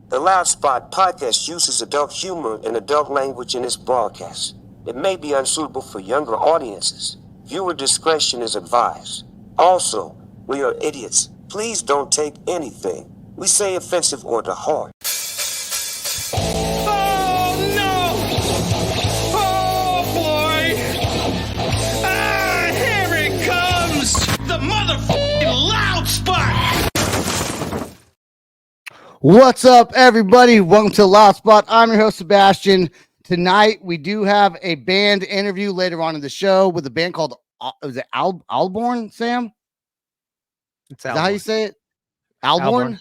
The Loud Spot podcast uses adult humor and adult language in its broadcast. It may be unsuitable for younger audiences. Viewer discretion is advised. Also, we are idiots. Please don't take anything we say offensive or to heart. Oh no! Oh boy! Ah, here it comes! The motherfucking Loud Spot! What's up, everybody? Welcome to Loud Spot. I'm your host, Sebastian. Tonight, we do have a band interview later on in the show with a band called, was it Alborn, Sam? It's Is that how you say it? Alborn? Alborn.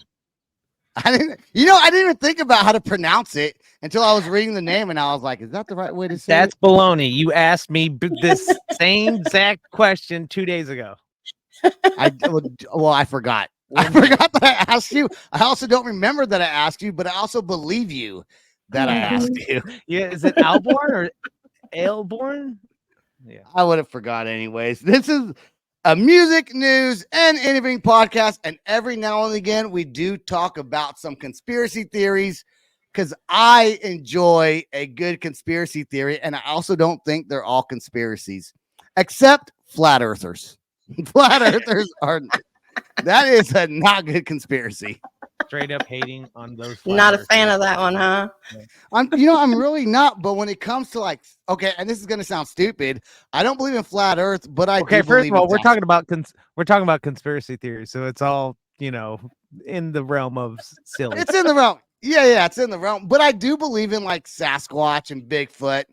I didn't even think about how to pronounce it until I was reading the name, and I was like, is that the right way to say That's it? baloney. You asked me this same exact question 2 days ago. I forgot. I forgot that I asked you. I also don't remember that I asked you, but I also believe you that I asked you. Yeah, is it Alborn or Alborn? Yeah. I would have forgot anyways. This is a music, news, and interviewing podcast, and every now and again we do talk about some conspiracy theories because I enjoy a good conspiracy theory, and I also don't think they're all conspiracies, except flat earthers. Flat earthers are... That is a not good conspiracy. Straight up hating on those. Not a fan of that one, huh? I'm really not. But when it comes to okay, and this is gonna sound stupid, I don't believe in flat Earth, but I Okay, do first believe of all, in we're talking about conspiracy theories, so it's all in the realm of silly. It's in the realm. Yeah, it's in the realm. But I do believe in Sasquatch and Bigfoot,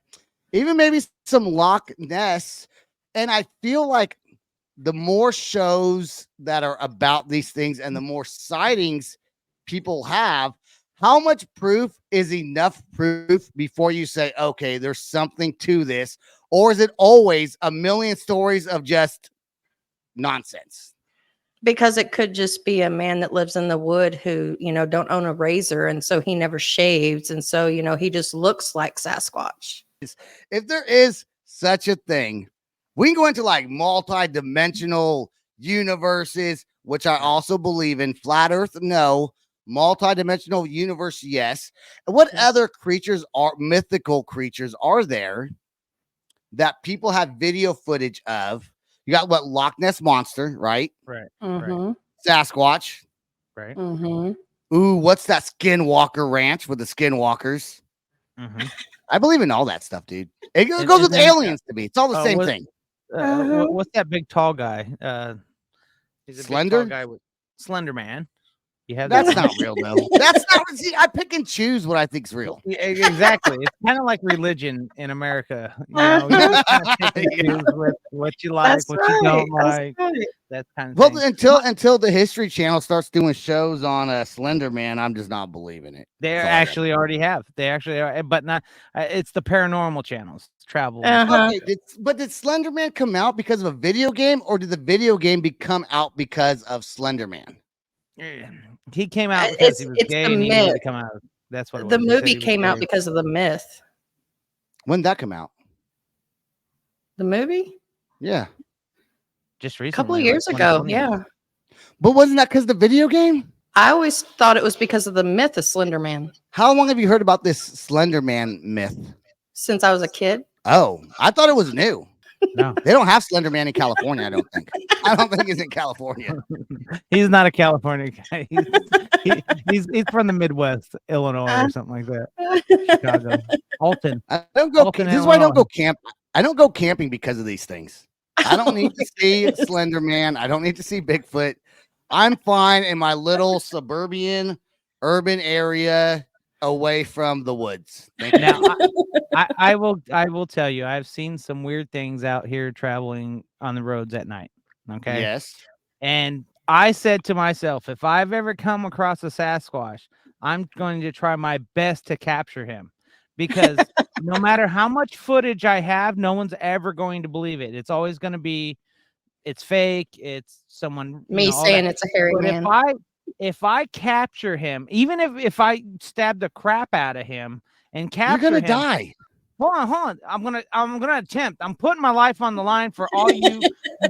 even maybe some Loch Ness, and I feel like the more shows that are about these things and the more sightings people have, how much proof is enough proof before you say, okay, there's something to this? Or is it always a million stories of just nonsense? Because it could just be a man that lives in the wood who, don't own a razor. And so he never shaves. And so, he just looks like Sasquatch. If there is such a thing, we can go into multi-dimensional universes, which I also believe in. Flat Earth, no. Multi-dimensional universe, yes. And what other creatures mythical creatures are there that people have video footage of? You got Loch Ness Monster, right? Right. Mm-hmm. Right. Sasquatch. Right. Mm-hmm. Ooh, what's that Skinwalker Ranch with the Skinwalkers? Mm-hmm. I believe in all that stuff, dude. It goes with aliens to me. It's all the same thing. What's that big tall guy? He's a Slender? big tall guy with Slender Man. You have That's not real, though. That's not. See, I pick and choose what I think's real. Yeah, exactly. It's kind of like religion in America. You just kind of pick and choose what you like, That's what right. you don't like. That's right. That kind of Well, thing. until the History Channel starts doing shows on Slender Man, I'm just not believing it. They That's all I actually already have. They actually are, but not. It's the paranormal channels, travel. Uh-huh. Okay, did Slender Man come out because of a video game, or did the video game come out because of Slender Man? He came out because he was It's gay the and he needed to myth. come out. That's what it The was. He said movie he was came out gay. because of the myth. When did that come out? The movie? Yeah, just A recently, couple of like years ago. 2020. Yeah. but wasn't that because of the video game? I always thought it was because of the myth of Slender Man How long have you heard about this Slender Man myth? since I was a kid. Oh, I thought it was new. No, They don't have Slender Man in California. I don't think he's in California. he's not a California guy. He's from the Midwest, Illinois, or something like that. Chicago, Alton. I don't go. Alton, This is why I don't go Illinois. camp. I don't go camping because of these things. I don't need to see Slender Man. I don't need to see Bigfoot. I'm fine in my little suburban, urban area away from the woods. Thank you. Now, I will tell you, I've seen some weird things out here traveling on the roads at night. Okay. Yes. And I said to myself, if I've ever come across a Sasquatch, I'm going to try my best to capture him, because no matter how much footage I have, no one's ever going to believe it. It's always going to be, it's fake. It's someone Me saying it's a hairy But man. if I capture him, even if I stab the crap out of him and capture You're gonna him, die. Hold on. I'm gonna attempt. I'm putting my life on the line for all you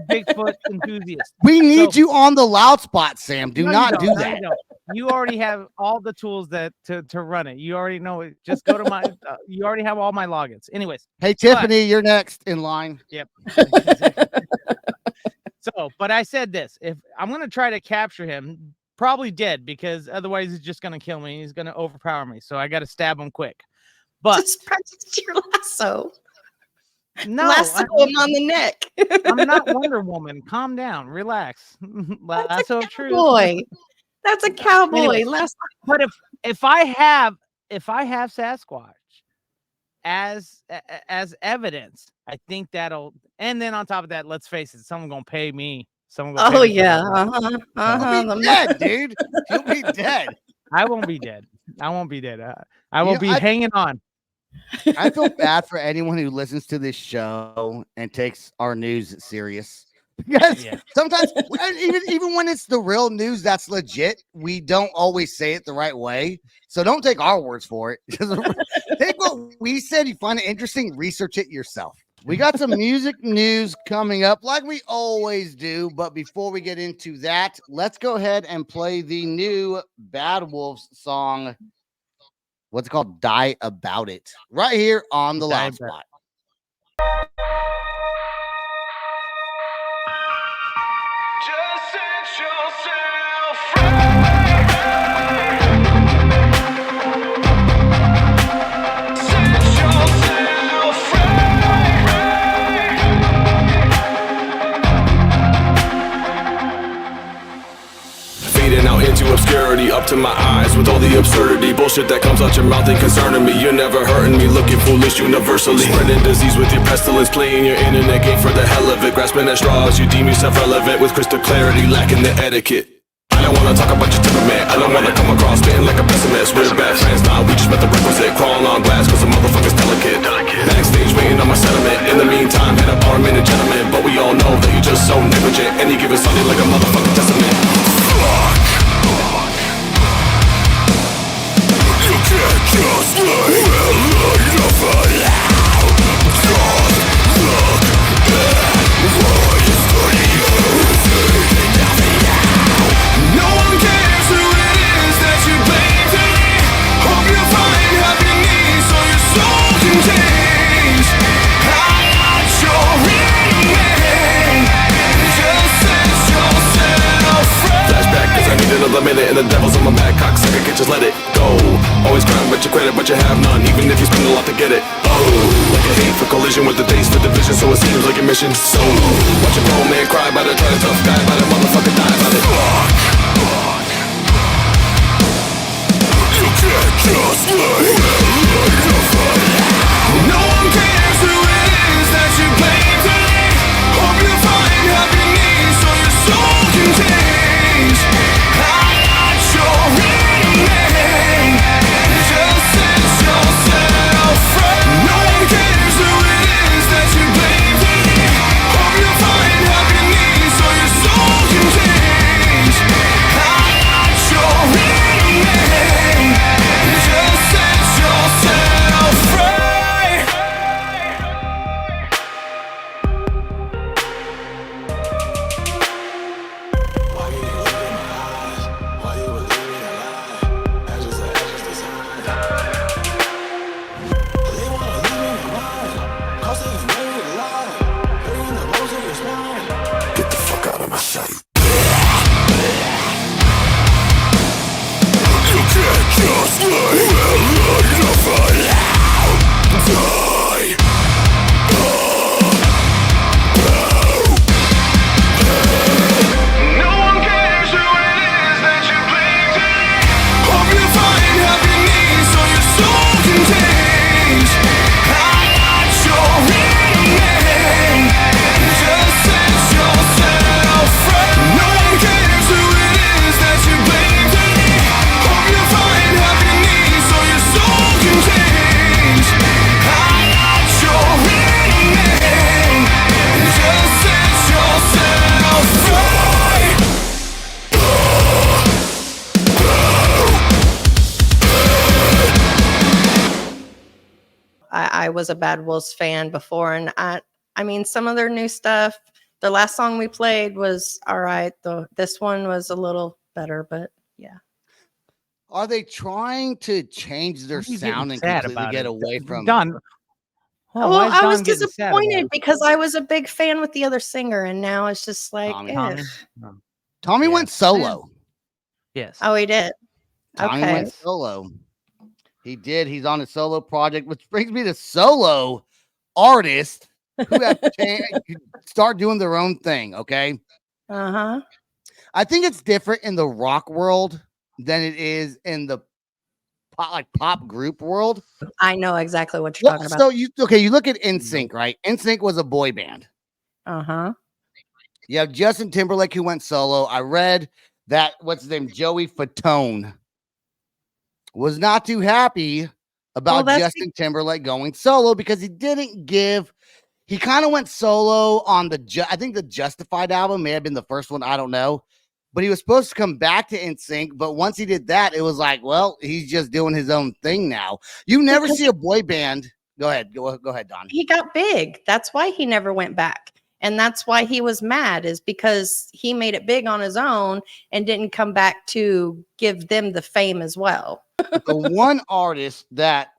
Bigfoot enthusiasts. We need you on the loud spot, Sam. Do No, you not don't. do No, that. you don't. you already have all the tools that to run it. You already know it. Just go to my. You already have all my logins. Anyways, Hey, Tiffany, you're next in line. yep. So, but I said this: if I'm gonna try to capture him, probably dead, because otherwise he's just gonna kill me. He's gonna overpower me. So I got to stab him quick. But Just practice your lasso. no, Lasso him on the neck. I'm not Wonder Woman. Calm down, relax. Lasso of truth. Boy, that's a cowboy. Anyway, Lasso. but if I have Sasquatch as evidence, I think that'll. And then on top of that, let's face it, someone gonna pay me. Someone gonna pay Oh me for yeah. that. You'll be dead, dude. You'll be dead. I won't be dead. I won't be dead. I will be hanging on. I feel bad for anyone who listens to this show and takes our news serious. Because sometimes, even when it's the real news that's legit, we don't always say it the right way. So don't take our words for it. Take what we said. You find it interesting, research it yourself. We got some music news coming up like we always do. But before we get into that, let's go ahead and play the new Bad Wolves song. What's it called? Die About It. Right here on the Loud Spot. Just set yourself free. Set yourself free. Fading out into obscurity, up to my eyes with all the absurdity. Bullshit that comes out your mouth ain't concerning me. You're never hurting me, looking foolish universally. Spreading disease with your pestilence, playing your internet game for the hell of it. Grasping at straws, you deem yourself relevant with crystal clarity, lacking the etiquette. I don't wanna talk about your temperament. I don't wanna come across spitting like a pessimist. We're bad friends, nah, we just met the requisite. Crawling on glass cause the motherfucker's delicate. Backstage waiting on my settlement. In the meantime, hit up our minute gentlemen. But we all know that you're just so negligent. Any given Sunday like a motherfucking testament. You can't just leave it enough allow. Just look at what is good you see nothing now. No one cares who it is that you blame today. Hope you find happiness so your soul can change. I'm not your remain. Just set yourself free. Flashback cause I need another minute and the devil's on my back. Cocksucker can't just let it go. Always crying about your credit but you have none, even if you spend a lot to get it. Oh, like a hate for collision with the days for division, so it seems like a mission. So watch a grown man cry about it, try a tough guy about it, motherfucker die about it. You can't just leave it alone. No one cares who it is that you blame today. Hope you find happiness so your soul can change. I'm not your remain. Just set yourself free. No one cares who it is that you blame today. Hope you find happiness so your soul can change. I'm not your remain. Just set yourself free. Why you leaving my eyes? Why you would leave me alive? Edges to edges design. They wanna leave me in mind. Cause they can make me alive. Bringing the bones in your spine. Get the fuck out of my sight. You can't just leave it enough allow. Die. No one cares who it is that you blame today. Hope you find happiness so your soul can change. I'm not your remain. Just set yourself free. No one cares who it is that you blame today. Hope you find happiness so your soul can change. I'm not your remain. Just set yourself free. I was a Bad Wolves fan before, and I mean, some of their new stuff. The last song we played was all right, though. This one was a little better, but yeah. Are they trying to change their Why are you getting sound and sad completely about get it? away from? Don. Oh, why Well, is I was Don getting sad about disappointed it? because I was a big fan with the other singer, and now it's just like, Tommy. Tommy? ugh. Tommy Yeah. went solo. Yes. Oh, he did. Tommy Okay. went solo. He did. He's on a solo project, which brings me to solo artists who have start doing their own thing. Okay. Uh-huh. I think it's different in the rock world than it is in the pop group world. I know exactly what you're talking about. So you look at NSYNC, right? NSYNC was a boy band. Uh-huh. You have Justin Timberlake who went solo. I read that what's his name, Joey Fatone, was not too happy about that's Justin Timberlake going solo because he didn't give. He kind of went solo on I think the Justified album may have been the first one. I don't know. But he was supposed to come back to NSYNC. But once he did that, it was like, well, he's just doing his own thing now. You never see a boy band. Go ahead. Go ahead, Don. He got big. That's why he never went back. And that's why he was mad, is because he made it big on his own and didn't come back to give them the fame as well. The one artist that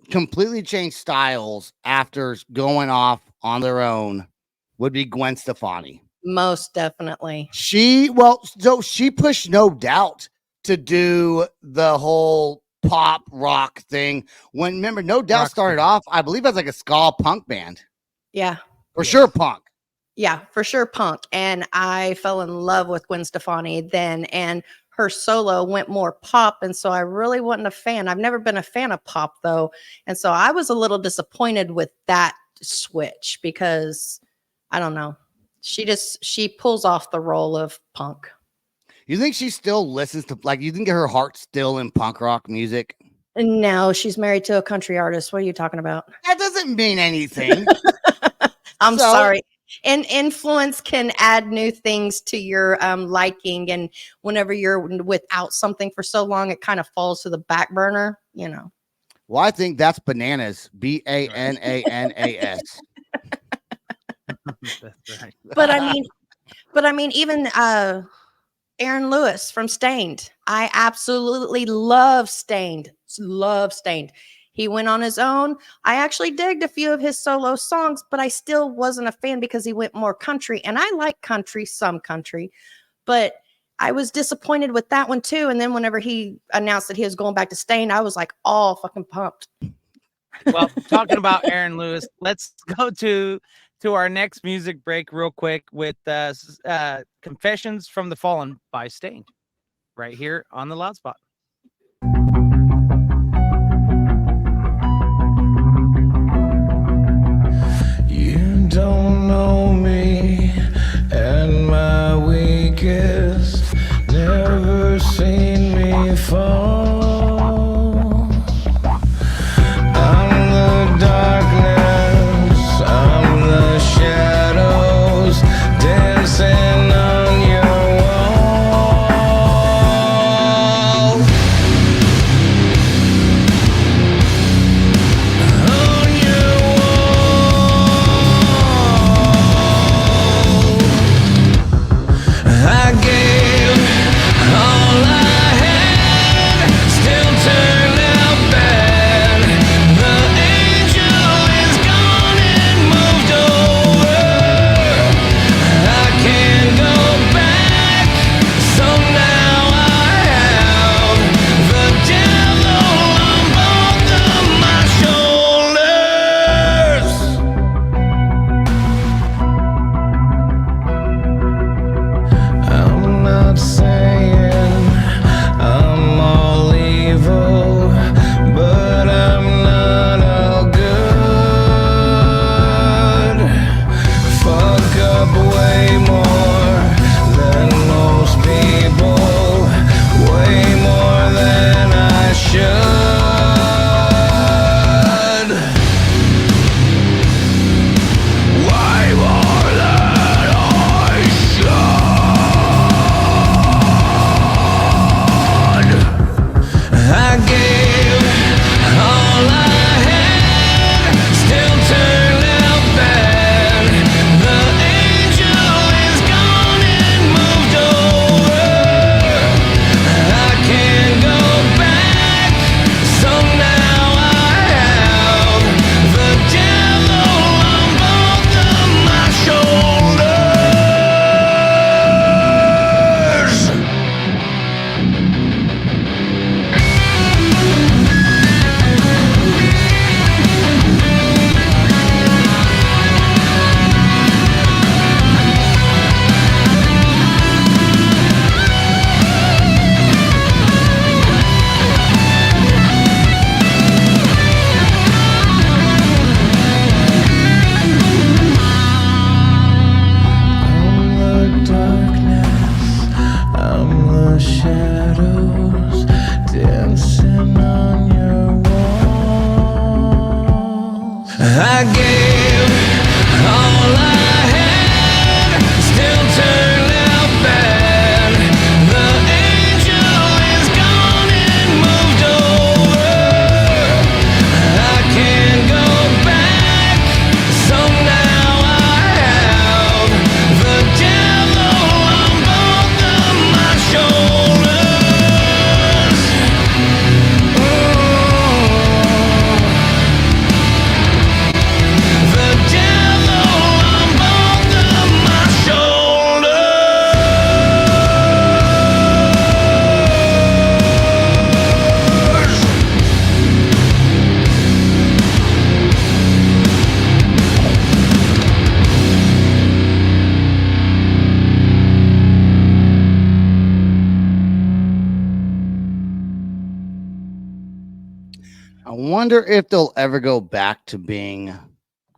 completely changed styles after going off on their own would be Gwen Stefani. Most definitely. She pushed No Doubt to do the whole pop rock thing. When remember, No Doubt started off, I believe, as like a ska punk band. Yeah. For sure, punk. Yeah, for sure, punk. And I fell in love with Gwen Stefani then, and her solo went more pop. And so I really wasn't a fan. I've never been a fan of pop, though. And so I was a little disappointed with that switch because I don't know. She pulls off the role of punk. You think she still listens to, like, you think her heart's still in punk rock music? No, she's married to a country artist. What are you talking about? That doesn't mean anything. I'm sorry. And influence can add new things to your liking. And whenever you're without something for so long, it kind of falls to the back burner, you know. Well, I think that's bananas. Bananas. That's right. But I mean, even Aaron Lewis from Stained. I absolutely love Stained. Love Stained. He went on his own. I actually digged a few of his solo songs, but I still wasn't a fan because he went more country. And I like country, some country, but I was disappointed with that one too. And then whenever he announced that he was going back to Stained, I was like all fucking pumped. Well, talking about Aaron Lewis, let's go to our next music break real quick with Confessions from the Fallen by Stained right here on the Loud Spot. You don't know me and my weakest, never seen me fall. I'm the darkness, I'm the shadows dancing on your wall. I gave all I had still turned out bad. The angel is gone and moved over. I can't go back, so now I have the devil on both of my shoulders. The devil on both of my shoulders. I wonder if they'll ever go back to being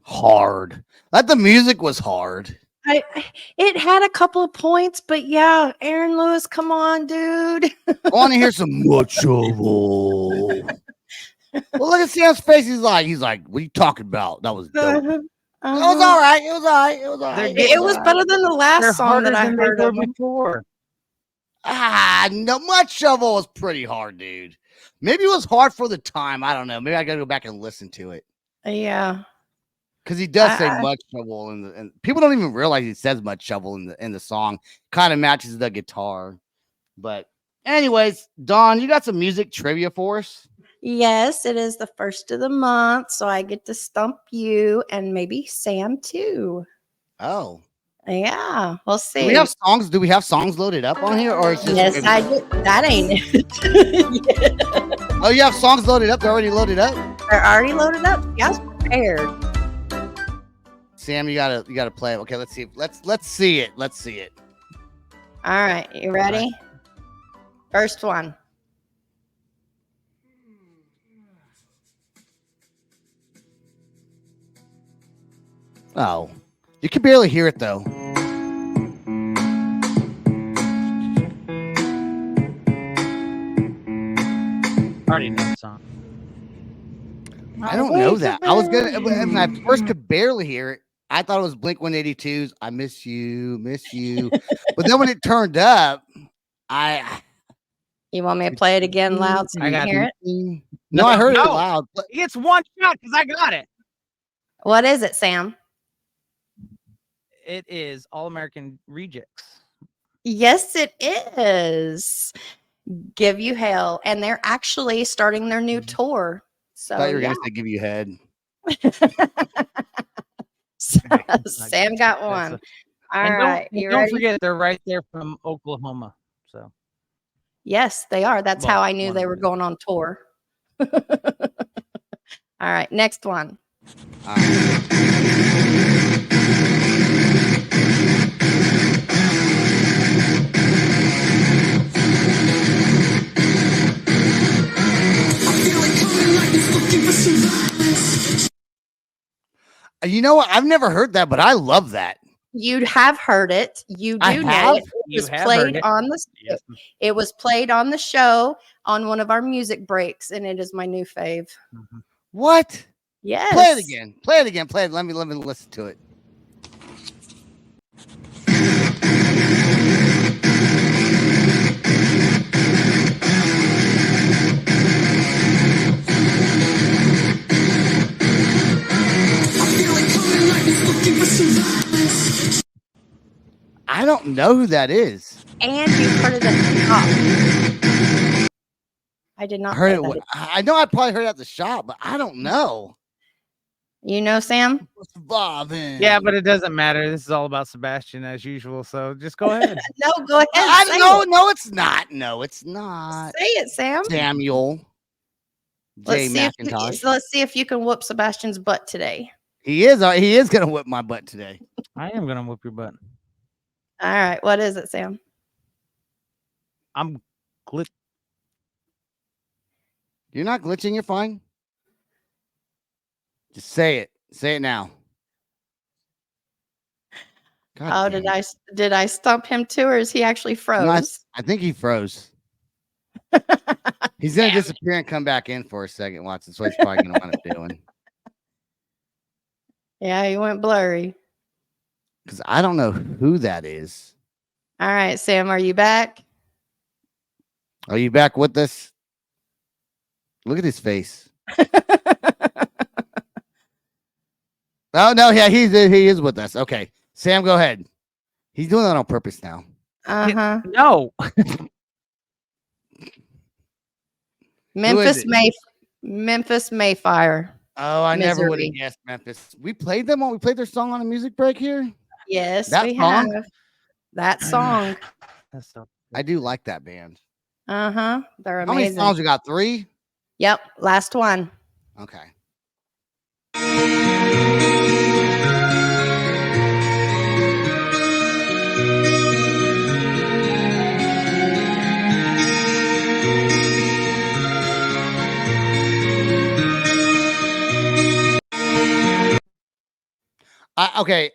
hard. Like the music was hard. It had a couple of points, but yeah, Aaron Lewis, come on, dude. I want to hear some much trouble. Well, look at Sam's face. He's like, what are you talking about? That was dope. It was all right. It was all right. It was all right. It was better than the They're last song that I harder than heard they of were them. before. No, much trouble was pretty hard, dude. Maybe it was hard for the time. I don't know. Maybe I gotta go back and listen to it Yeah. because he does say I- much trouble, and people don't even realize he says much trouble in the song. Kind of matches the guitar. But anyways, Dawn, you got some music trivia for us? Yes, it is the first of the month, so I get to stump you and maybe Sam too. Oh, Yeah, we'll see. do we have songs? Do we have songs loaded up on here, or is just Yes, I do. That ain't it. Oh, you have songs loaded up. They're already loaded up. They're already loaded up. You guys prepared. Sam, you gotta play it. Okay, let's see. Let's see it. Let's see it. All right, you ready? First one. Oh, you can barely hear it though. I already know the song. I don't know that. I was gonna when I first could barely hear it. I thought it was Blink 182's "I Miss You, Miss You," but then when it turned up, You want me to play it again loud so I you got can hear it? No, I heard it No. loud. But He gets one shot because I got it. What is it, Sam? It is All American Rejects. Yes, it is. Give You Hell. And they're actually starting their new tour. So I thought you were yeah. gonna say "Give You Head." Sam got one. All And right. don't, You don't ready? forget, they're right there from Oklahoma. So Yes, they are. That's Well, how I knew one they of were them. going on tour. All right. Next one. All right. You know what? I've never heard that, but I love that. You have heard it. You I do know have? it. It You was have heard played it. on the yes. it was played on the show on one of our music breaks, and it is my new fave. Mhm. What? Yes. Play it again. Play it again. Play it. Let me listen to it. I don't know who that is. And you heard it at the top. I did not I heard play it. that. I know I probably heard it at the shop, but I don't know. You know, Sam? Bobbin. Yeah, but it doesn't matter. This is all about Sebastian as usual. So just go ahead. No, go ahead. I say don't it. know. No, it's not. No, it's not. Say it, Sam. Samuel J. McIntosh. Let's see if you can whoop Sebastian's butt today. He is gonna whip my butt today. I am gonna whoop your butt. All right. What is it, Sam? I'm glit. You're not glitching. You're fine. Just say it. Say it now. God damn it. Did I stump him too, or is he actually froze? No, I think he froze. He's gonna disappear and come back in for a second, Watson. So he's probably gonna wind up doing. Yeah, you went blurry. Because I don't know who that is. All right, Sam, are you back? Are you back with us? Look at his face. Oh no, yeah, he is with us. Okay, Sam, go ahead. He's doing that on purpose now. Uh-huh. No. Memphis it? Memphis Mayfire. Oh, I never would have Misery. guessed Memphis. We played their song on a music break here. Yes, That we song? have. That song. That's so I do like that band. Uh-huh. They're How many amazing. songs we got? 3? Yep, last one. Okay.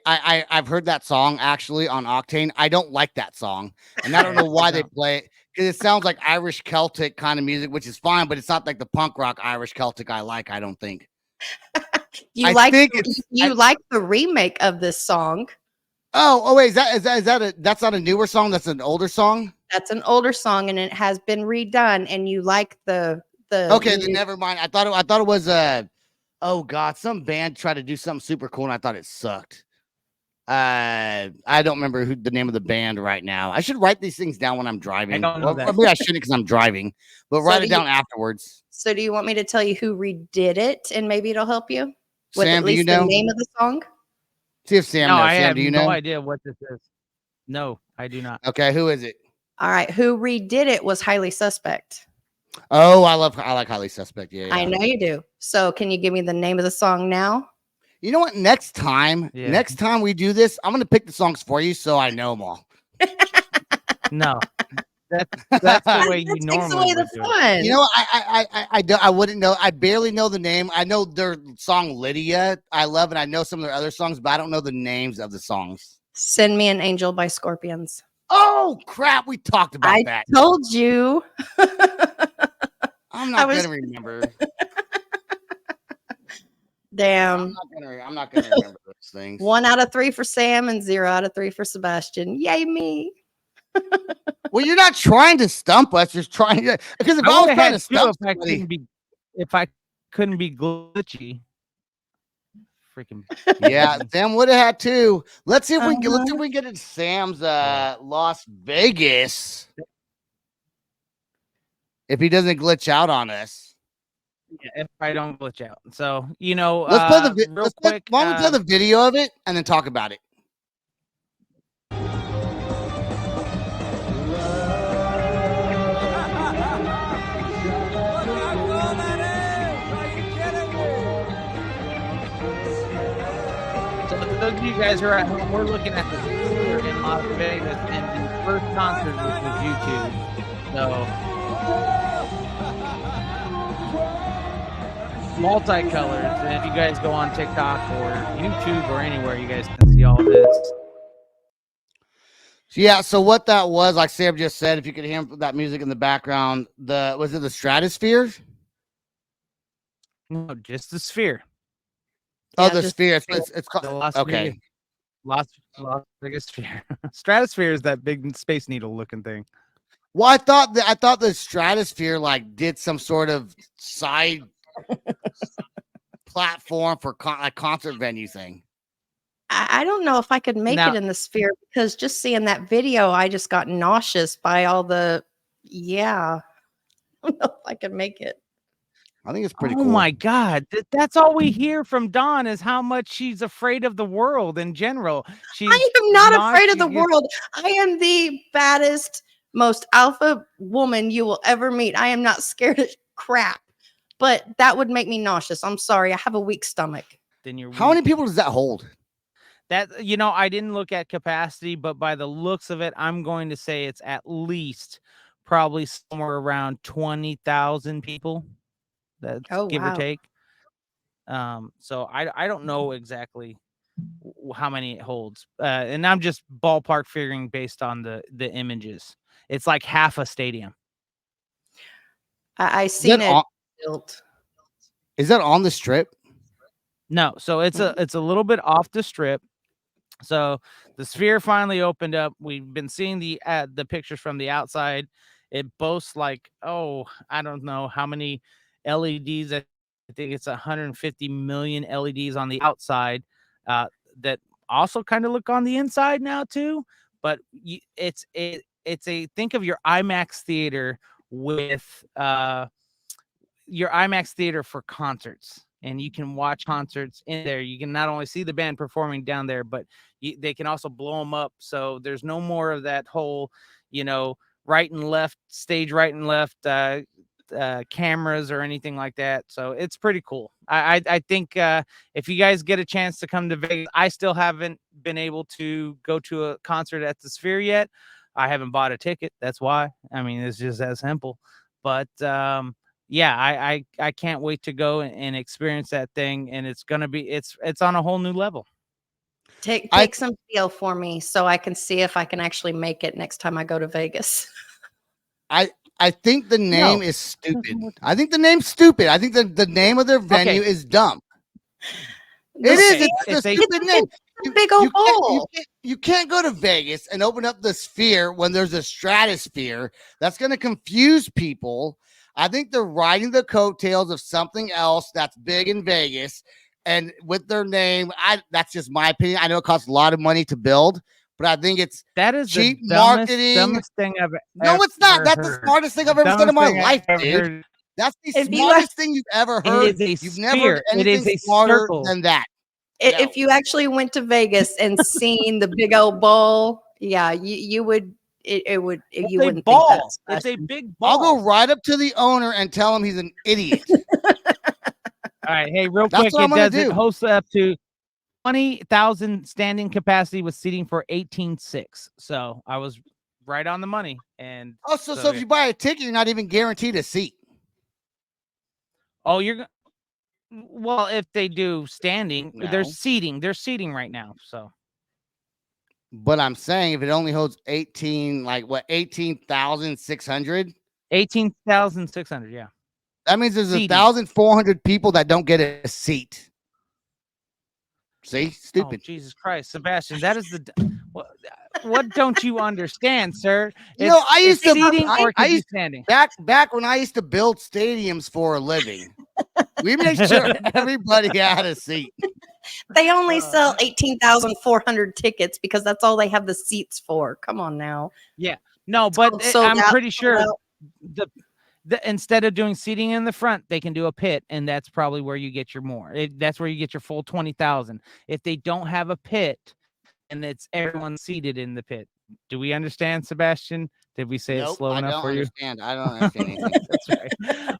I've heard that song actually on Octane. I don't like that song, and I don't know why they play it because it sounds like Irish Celtic kind of music, which is fine, but it's not like the punk rock Irish Celtic I like. I don't think. You I like think it's you like the remake of this song. Oh wait, is that that's not a newer song? That's an older song. That's an older song and it has been redone, and you like the Okay, then never mind. I thought it was oh god, some band tried to do something super cool and I thought it sucked. I don't remember who the name of the band right now. I should write these things down when I'm driving. I don't know that. Maybe I shouldn't because I'm driving, but write it down afterwards. So do you want me to tell you who redid it and maybe it'll help you with Sam, at least the name of the song? See if Sam No, knows. I Sam, have do you no know? idea what this is. No, I do not. Okay, who is it? All right, who redid it was Highly Suspect. Oh, I like Highly Suspect. Yeah, I know you do. So can you give me the name of the song now? You know what? Next time we do this, I'm gonna pick the songs for you so I know them all. No, that's the way you normally would do it. You know, I wouldn't know. I barely know the name. I know their song Lydia. I love it. I know some of their other songs, but I don't know the names of the songs. Send Me an Angel by Scorpions. Oh crap! We talked about that. I told you. I'm not gonna remember. Damn. I'm not gonna remember those things. 1 out of 3 for Sam and 0 out of 3 for Sebastian. Yay me. Well, you're not trying to stump us. You're trying to, because if I was trying to stump somebody, if I couldn't be glitchy, freaking yeah, Sam would have had 2. Let's see if we can get into Sam's Las Vegas. If he doesn't glitch out on us. Yeah, if I don't glitch out. So, you know, let's play the real quick. Why don't we play the video of it and then talk about it? So for those of you guys who are at home, we're looking at the tour in Las Vegas, and the first concert was with YouTube. So multicolored. And if you guys go on TikTok or YouTube or anywhere, you guys can see all this. Yeah, so what that was, like Sam just said, if you could hear that music in the background, was it the Stratosphere? No, just the Sphere. Oh, the Sphere. It's called okay. Las Vegas Sphere. Stratosphere is that big Space Needle looking thing. Well, I thought the Stratosphere like did some sort of side platform for a concert venue thing. I don't know if I could make it in the Sphere because just seeing that video, I just got nauseous by all the. Yeah, I don't know if I could make it. I think it's pretty cool. Oh my God. That's all we hear from Dawn is how much she's afraid of the world in general. I am not afraid of the world. I am the baddest, most alpha woman you will ever meet. I am not scared of crap, but that would make me nauseous. I'm sorry. I have a weak stomach. Then you're How many people does that hold? That, you know, I didn't look at capacity, but by the looks of it, I'm going to say it's at least probably somewhere around 20,000 people. That's give or take. So I don't know exactly how many it holds, and I'm just ballpark figuring based on the images. It's like half a stadium. I seen it built. Is that on the Strip? No, so it's a little bit off the strip. So the Sphere finally opened up. We've been seeing the pictures from the outside. It boasts like, oh, I don't know how many LEDs. I think it's 150 million LEDs on the outside that also kind of look on the inside now too. But it's a think of your IMAX theater with your IMAX theater for concerts, and you can watch concerts in there. You can not only see the band performing down there, but they can also blow them up. So there's no more of that whole, right and left stage, right and left cameras or anything like that. So it's pretty cool. I think if you guys get a chance to come to Vegas, I still haven't been able to go to a concert at the Sphere yet. I haven't bought a ticket. That's why. I mean, it's just that simple. But yeah, I can't wait to go and experience that thing, and it's gonna be it's on a whole new level. Take some feel for me so I can see if I can actually make it next time I go to Vegas. I think the name is stupid. I think the name's stupid. I think the name of their venue is dumb. It is. It's a stupid name. Big old bowl. You can't go to Vegas and open up the Sphere when there's a stratosphere. That's going to confuse people. I think they're riding the coattails of something else that's big in Vegas. And with their name, that's just my opinion. I know it costs a lot of money to build, but I think that is cheap marketing. Dumbest thing I've no, it's not. That's the smartest thing I've ever said in my life, dude. That's the smartest thing you've ever heard. You've never heard anything smarter than that. If you actually went to Vegas and seen the big old bowl, yeah, you would. You wouldn't think that's it's a big ball. I'll go right up to the owner and tell him he's an idiot. All right, hey, real quick, it hosts up to 20,000 standing capacity with seating for 18,600. So I was right on the money. And so if you buy a ticket, you're not even guaranteed a seat. Oh, well, if they do standing, there's seating. There's seating right now. So, but I'm saying if it only holds 18,600? 18,600, yeah. That means there's 1,400 people that don't get a seat. See, stupid. Oh, Jesus Christ, Sebastian, that is what don't you understand, sir? I used to seating or standing. Back when I used to build stadiums for a living, we made sure everybody had a seat. They only sell 18,400 tickets because that's all they have the seats for. Come on now. Yeah, no, but I'm pretty sure instead of doing seating in the front, they can do a pit, and that's probably where you get your that's where you get your full 20,000. If they don't have a pit, and it's everyone seated in the pit. Do we understand, Sebastian? Did we say it slow enough for you? I don't understand anything. That's right.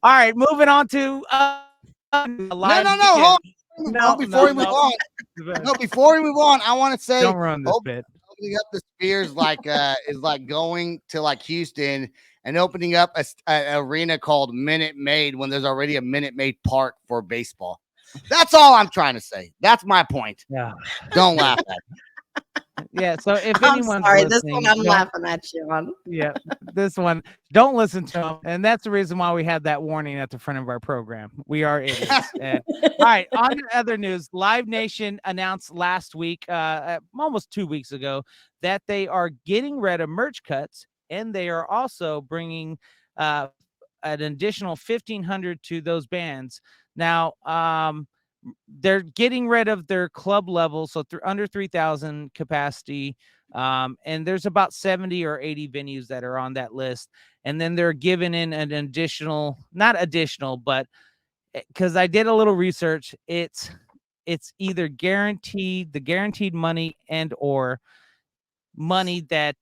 All right, moving on to No, before we move on, I want to say don't run this bit. Opening up the Spheres is like going to like Houston and opening up an arena called Minute Maid when there's already a Minute Maid Park for baseball. That's all I'm trying to say. That's my point. Yeah. Don't laugh at me. Yeah, so if I'm anyone's sorry, listening, this one I'm laughing at you on. Yeah, this one, don't listen to them. And that's the reason why we had that warning at the front of our program. We are idiots. All right, on to other news. Live Nation announced last week, almost 2 weeks ago, that they are getting rid of merch cuts, and they are also bringing an additional 1,500 to those bands. Now, they're getting rid of their club level, so under 3,000 capacity, and there's about 70 or 80 venues that are on that list. And then they're giving in an additional, not additional, but because I did a little research, it's either the guaranteed money and or money that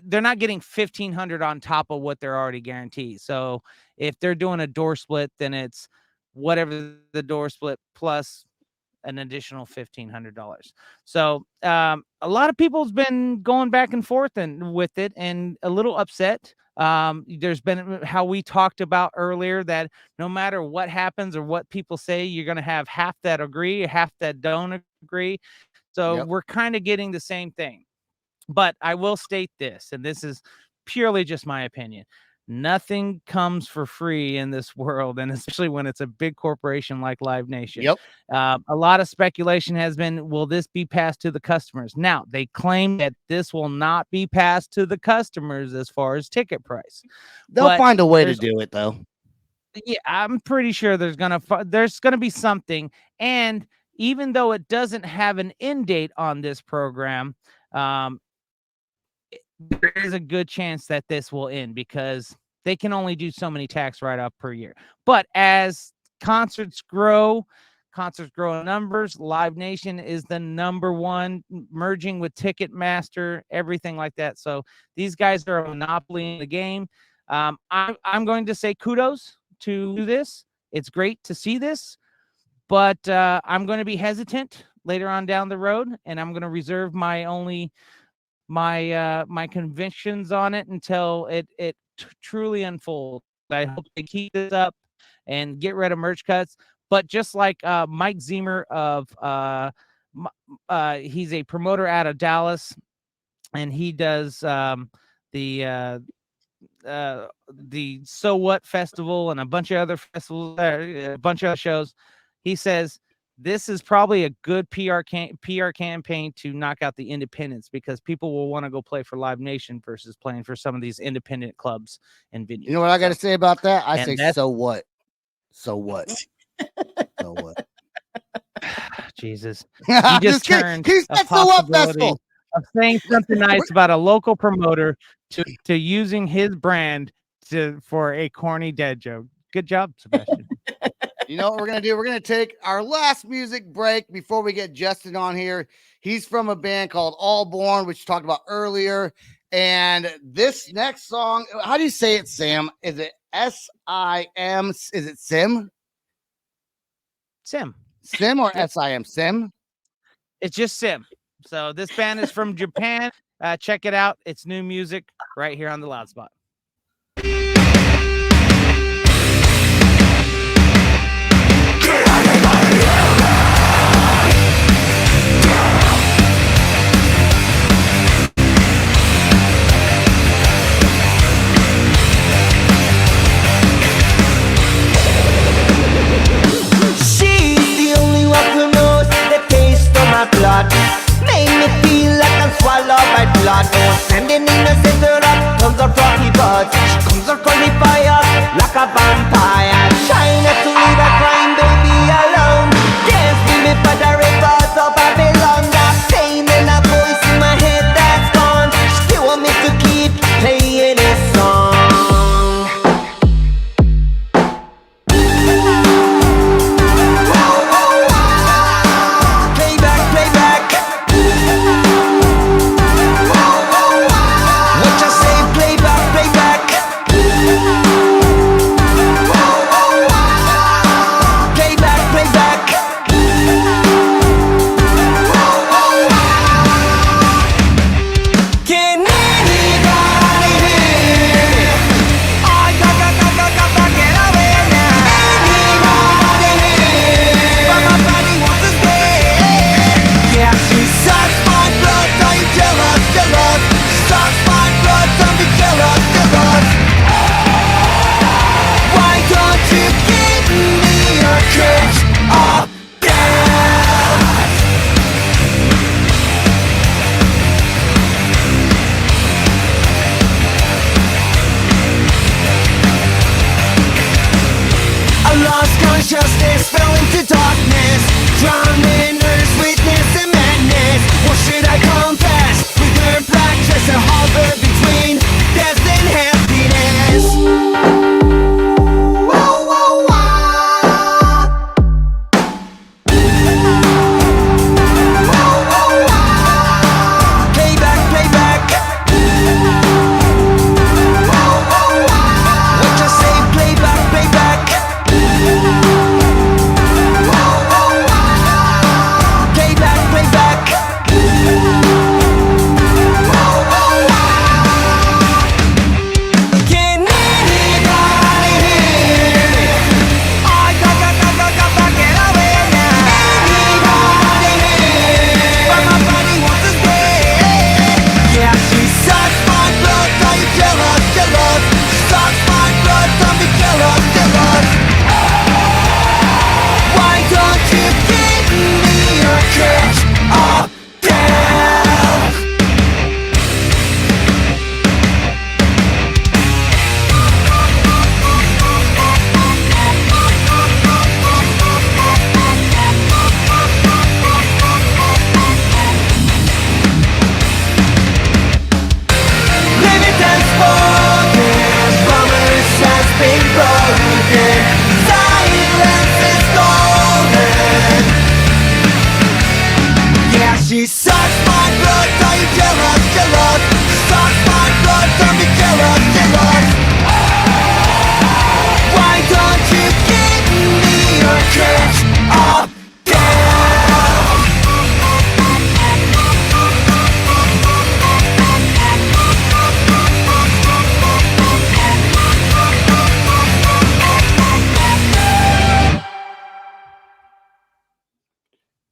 they're not getting 1,500 on top of what they're already guaranteed. So if they're doing a door split, then it's whatever the door split plus an additional $1,500. So a lot of people's been going back and forth with it and a little upset. There's been how we talked about earlier that no matter what happens or what people say, you're going to have half that agree, half that don't agree. So we're kind of getting the same thing. But I will state this, and this is purely just my opinion. nothing comes for free in this world, and especially when it's a big corporation like Live Nation. Yep. A lot of speculation has been, will this be passed to the customers? Now, they claim that this will not be passed to the customers as far as ticket price. They'll But find a way to there's- do it, though. Yeah, I'm pretty sure there's gonna be something. And even though it doesn't have an end date on this program, there is a good chance that this will end because they can only do so many tax write-off per year. But as concerts grow in numbers, Live Nation is the number one, merging with Ticketmaster, everything like that. So these guys are a monopoly in the game. I'm going to say kudos to this. It's great to see this, but I'm going to be hesitant later on down the road, and I'm going to reserve my convictions on it until it truly unfolds. I hope they keep this up and get rid of merch cuts. But just like Mike Zemer of he's a promoter out of Dallas, and he does the So What Festival and a bunch of other festivals, a bunch of other shows. He says this is probably a good PR campaign to knock out the independents, because people will want to go play for Live Nation versus playing for some of these independent clubs and venues. You know what I got to say about that? I And say, that's- so what? So what? So what? Jesus. I'm just kidding. turned He a said, so what possibility festival? of saying something nice about a local promoter to using his brand for a corny dad joke. Good job, Sebastian. You know what we're going to do? We're going to take our last music break before we get Justin on here. He's from a band called Alborn, which we talked about earlier. And this next song, how do you say it, Sam? Is it S-I-M? Is it Sim? Sim. Sim or Yep. S-I-M? Sim? It's just Sim. So this band is from Japan. Check it out. It's new music right here on the Loud Spot. She's the only one who knows the taste of my blood. Make me feel like I'm swallowed by blood. No sending innocent up, comes up rocky buds. She comes up on the fire like a vampire. Trying not to leave a crying baby alone. Dance with me by the rivers of Babylon. That pain and a voice in my head that's gone. She want me to keep playing this song. Playback, playback. What you say? Playback, playback. Playback, playback. Can anybody hear me? Oh, get away now. Anybody hear me? But my body wants to stay. Yeah, she sucks my blood, don't you jealous, jealous. Sucks my blood, don't be jealous, jealous. Why don't you give me a kiss up there? I lost consciousness, fell into darkness, drowned in her sweetness and madness. What should I confess? With her black dress and hover between death and happiness. Whoa, whoa, whoa. Whoa, whoa, whoa. Playback, playback. Whoa, whoa, whoa. What you say? Playback, playback. Playback, playback.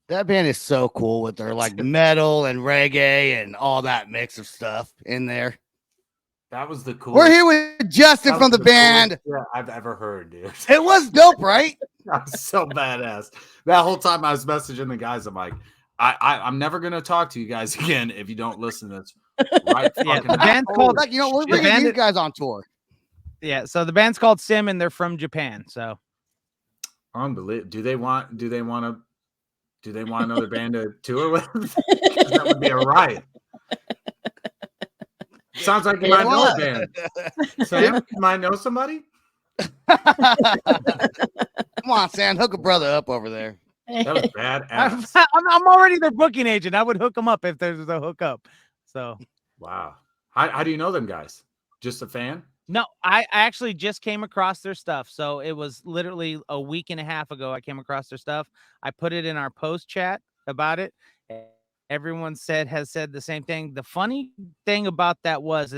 That band is so cool with their like metal and reggae and all that mix of stuff in there. That was the coolest. We're here with Justin that from was the band. coolest shit I've ever heard, dude. It was dope, right? That was so badass. That whole time I was messaging the guys, I'm like, I'm never gonna talk to you guys again if you don't listen to this. Right? Yeah, fucking the band's now. called- Like, you know, we're The bringing band- these guys on tour. Yeah, so the band's called Sim, and they're from Japan. So Unbelievable. Do they want another band to tour with? 'Cause that would be a riot. Sounds like you might know a band. Sam, you might know somebody? Come on, Sam, hook a brother up over there. That was badass. I'm already their booking agent. I would hook them up if there's a hookup. So Wow. How do you know them guys? Just a fan? no, I actually just came across their stuff. So it was literally a week and a half ago. I came across their stuff. I put it in our post chat about it. Everyone has said the same thing. The funny thing about that was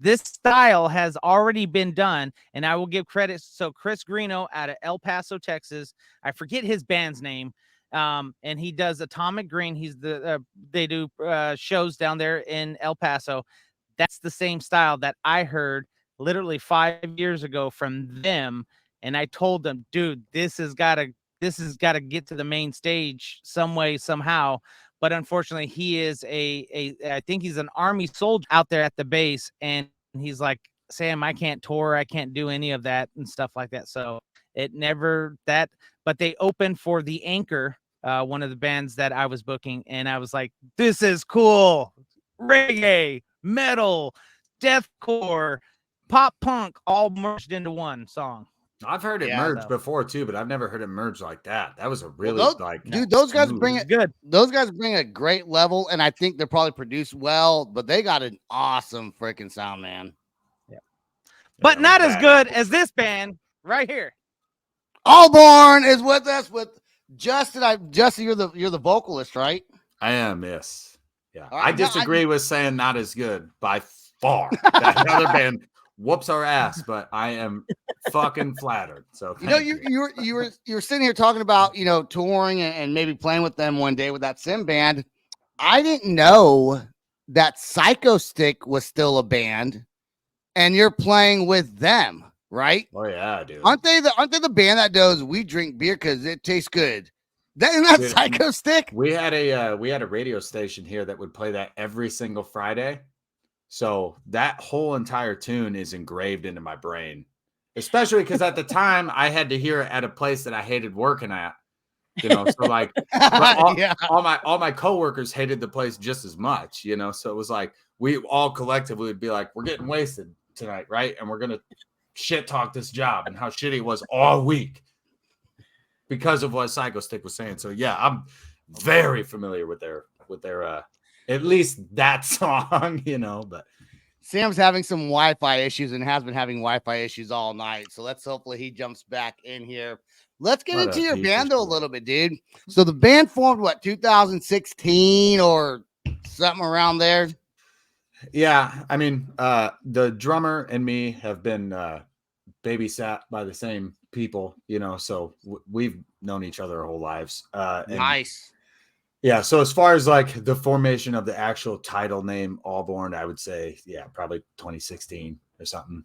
this style has already been done, and I will give credit. So Chris Greeno out of El Paso, Texas, I forget his band's name, and he does Atomic Green. He's they do shows down there in El Paso. That's the same style that I heard literally 5 years ago from them, and I told them, dude, this has got to get to the main stage some way, somehow. But unfortunately, he is I think he's an Army soldier out there at the base. And he's like, Sam, I can't tour. I can't do any of that and stuff like that. So but they opened for The Anchor, one of the bands that I was booking. And I was like, this is cool. Reggae, metal, deathcore, pop punk, all merged into one song. I've heard it merge before too, but I've never heard it merge like that. That was a really those guys smooth. bring it good. Those guys bring a great level, and I think they're probably produced well, but they got an awesome freaking sound, man. Yeah, but not as good as this band right here. Alborn is with us with Justin. Justin, you're the vocalist, right? I am, yes. Yeah. Right, I disagree with saying not as good by far. That other band whoops our ass, but I am fucking flattered. So you were sitting here talking about touring and maybe playing with them one day with that Sim band. I didn't know that Psycho Stick was still a band, and you're playing with them, right? Oh yeah, dude. Aren't they the band that does "We drink beer because it tastes good"? Isn't that Psycho Stick? We had a radio station here that would play that every single Friday. So that whole entire tune is engraved into my brain, especially because at the time I had to hear it at a place that I hated working at, so like all my coworkers hated the place just as much, so it was like, we all collectively would be like, we're getting wasted tonight. Right. And we're going to shit talk this job and how shitty it was all week because of what Psycho Stick was saying. So yeah, I'm very familiar with their at least that song, but Sam's having some Wi-Fi issues and has been having Wi-Fi issues all night. So let's hopefully he jumps back in here. Let's get into your band though a little bit, dude. So the band formed 2016 or something around there? Yeah, I mean, the drummer and me have been babysat by the same people, so we've known each other our whole lives. Nice. Yeah, so as far as like the formation of the actual title name Alborn, I would say, probably 2016 or something.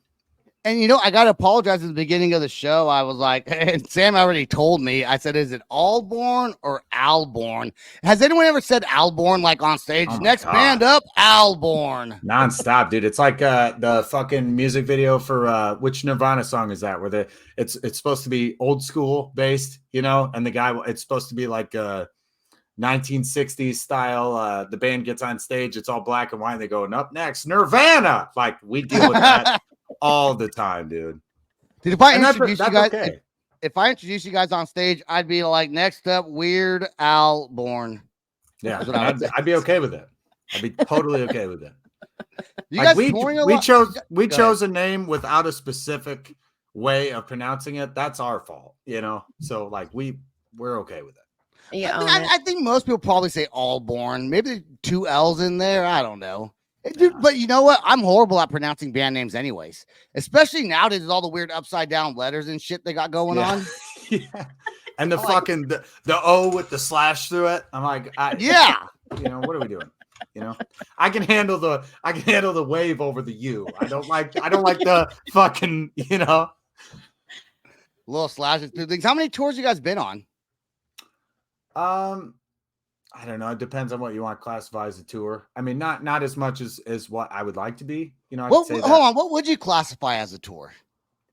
And I got to apologize at the beginning of the show. I was like, and Sam already told me, I said, is it Alborn or Alborn? Has anyone ever said Alborn like on stage? Next band up, Alborn. Nonstop, dude. It's like the fucking music video for which Nirvana song is that? Where it's supposed to be old school based, and the guy, it's supposed to be like 1960s style. The band gets on stage, it's all black and white, and they go, and up next, Nirvana. Like, we deal with that all the time, dude. Dude, if I introduce you guys, okay. if I introduce you guys on stage, I'd be like, next up, Weird Al Born. Yeah, I'd be okay with it. I'd be totally okay with it. You guys we chose a name without a specific way of pronouncing it. That's our fault, So like we're okay with it. Yeah, I think most people probably say Alborn. Maybe 2 L's in there. I don't know. Dude, but you know what? I'm horrible at pronouncing band names anyways, especially nowadays with all the weird upside down letters and shit they got going on. Yeah. And the fucking the O with the slash through it. I'm like, Yeah. What are we doing? I can handle the wave over the U. I don't like the fucking, Little slashes through things. How many tours you guys been on? I don't know. It depends on what you want to classify as a tour. I mean, not as much as what I would like to be. Hold on. What would you classify as a tour?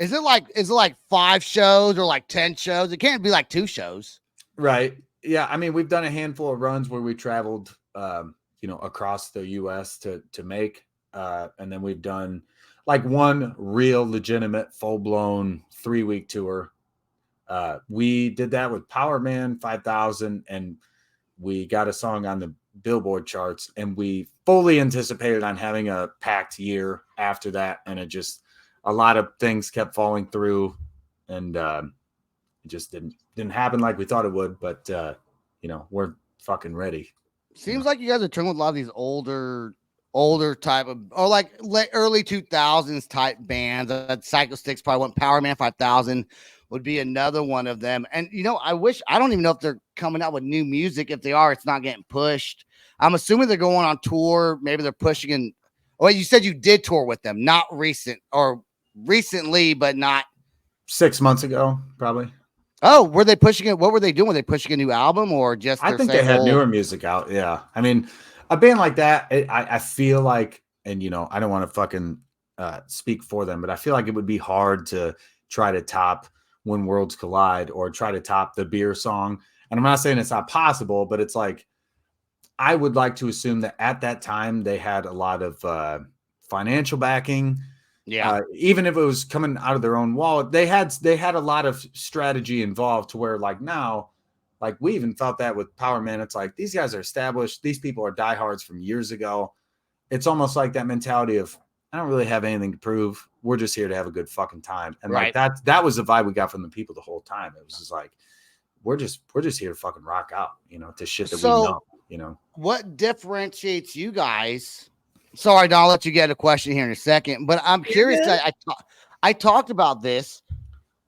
Is it like 5 shows or like 10 shows? It can't be like 2 shows. Right. Yeah. I mean, we've done a handful of runs where we traveled, across the US to make, and then we've done like one real legitimate full-blown 3-week tour. We did that with Power Man 5000, and we got a song on the Billboard charts, and we fully anticipated on having a packed year after that. And it just, a lot of things kept falling through, and it just didn't happen like we thought it would. But we're fucking ready. Seems like you guys are touring with a lot of these older type of, or like early 2000s type bands. Psycho Sticks probably went. Power Man 5000 would be another one of them. And I don't even know if they're coming out with new music. If they are, it's not getting pushed. I'm assuming they're going on tour. Maybe they're pushing in. Oh, you said you did tour with them, not recently, but not 6 months ago, probably. Oh, were they pushing it? What were they doing? Were they pushing a new album or just? I think they had newer music out. Yeah. I mean, a band like that, I feel like, and I don't want to fucking speak for them, but I feel like it would be hard to try to top When Worlds Collide or try to top the Beer song. And I'm not saying it's not possible, but it's like, I would like to assume that at that time they had a lot of financial backing. Yeah. Even if it was coming out of their own wallet, they had a lot of strategy involved to where, like, now, like, we even felt that with Power Man. It's like, these guys are established. These people are diehards from years ago. It's almost like that mentality of, I don't really have anything to prove. We're just here to have a good fucking time. And right. like that was the vibe we got from the people the whole time. It was just like, we're just here to fucking rock out, to shit that we know, What differentiates you guys? Sorry, Don, I'll let you get a question here in a second, but I'm curious. I talked about this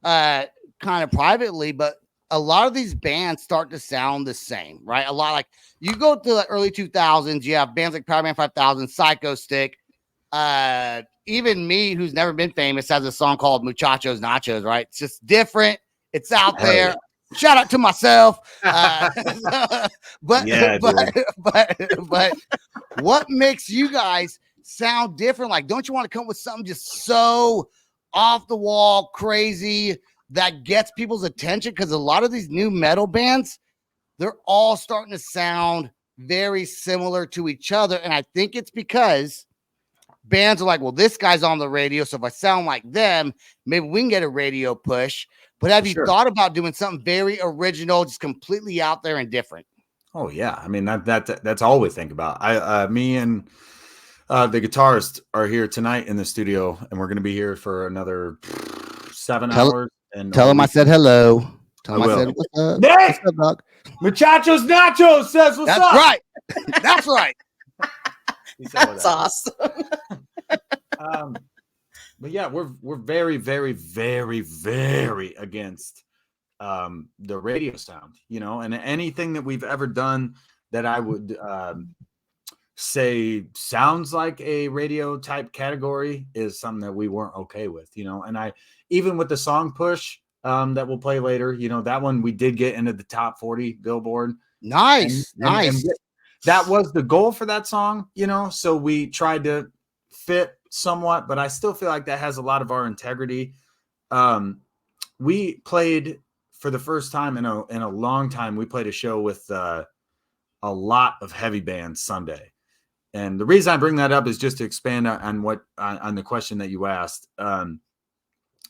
kind of privately, but a lot of these bands start to sound the same, right? A lot, like, you go to the early 2000s, you have bands like Power Man 5000, Psycho Stick. Even me, who's never been famous, has a song called Muchachos Nachos, right? It's just different. It's out there. Yeah. Shout out to myself. But what makes you guys sound different? Like, don't you want to come with something just so off the wall, crazy that gets people's attention? Because a lot of these new metal bands, they're all starting to sound very similar to each other. And I think it's because bands are like, well, this guy's on the radio, so if I sound like them, maybe we can get a radio push. But have you thought about doing something very original, just completely out there and different? Oh yeah, I mean that's all we think about. Me and the guitarist are here tonight in the studio, and we're going to be here for another 7 hours. And tell him I said hello. Tell him I said what's up. Nick! What's up, dog? Muchachos Nachos says what's That's up. right. That's right. That's awesome. But yeah, we're very, very, very, very against the radio sound, and anything that we've ever done that I would say sounds like a radio type category is something that we weren't okay with, and I, even with the song Push that we'll play later, that one we did get into the top 40 Billboard. Nice. And that was the goal for that song, so we tried to fit somewhat, but I still feel like that has a lot of our integrity. We played for the first time in a long time. We played a show with a lot of heavy bands Sunday, and the reason I bring that up is just to expand on the question that you asked.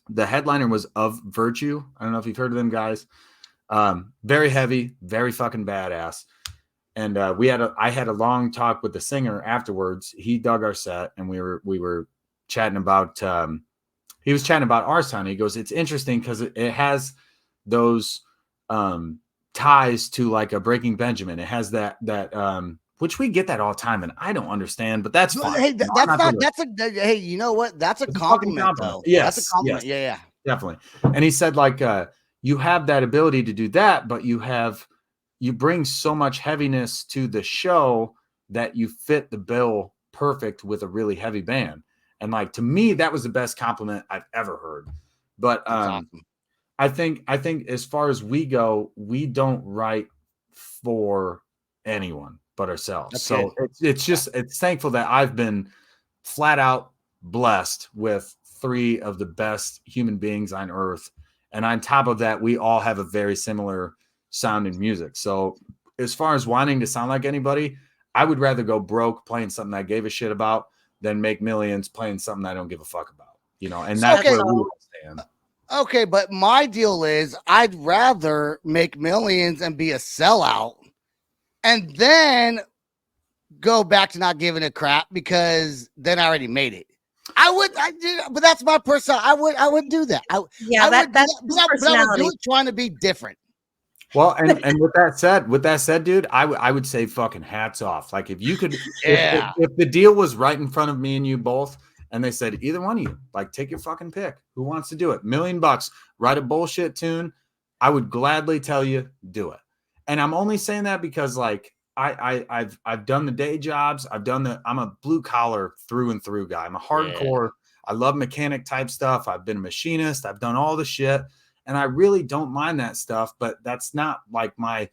The headliner was Of Virtue. I don't know if you've heard of them guys. Very heavy, very fucking badass. And I had a long talk with the singer afterwards. He dug our set, and we were chatting about. He was chatting about our sound. He goes, "It's interesting because it has those ties to like a Breaking Benjamin. It has that which we get that all the time, and I don't understand, but that's fine. Hey, hey, you know what? That's a compliment, though. Yes, that's a compliment. yes, Yeah. Definitely." And he said, like, you have that ability to do that, but you bring so much heaviness to the show that you fit the bill perfect with a really heavy band. And like, to me, that was the best compliment I've ever heard. But Awesome. I think as far as we go, we don't write for anyone but ourselves. That's so it's thankful that I've been flat out blessed with 3 of the best human beings on earth. And on top of that, we all have a very similar sound in music. So as far as wanting to sound like anybody, I would rather go broke playing something I gave a shit about than make millions playing something I don't give a fuck about, and that's where we stand. Okay, but my deal is I'd rather make millions and be a sellout and then go back to not giving a crap because then I already made it. But that's my personal. I would do that. That's but I would do it trying to be different. Well, and with that said, dude, I would say fucking hats off. Like if you could, if the deal was right in front of me and you both, and they said either one of you, like take your fucking pick. Who wants to do it? $1 million, write a bullshit tune. I would gladly tell you do it. And I'm only saying that because like I've done the day jobs. I'm a blue collar through and through guy. I'm a hardcore. I love mechanic type stuff. I've been a machinist. I've done all the shit. And I really don't mind that stuff, but that's not like my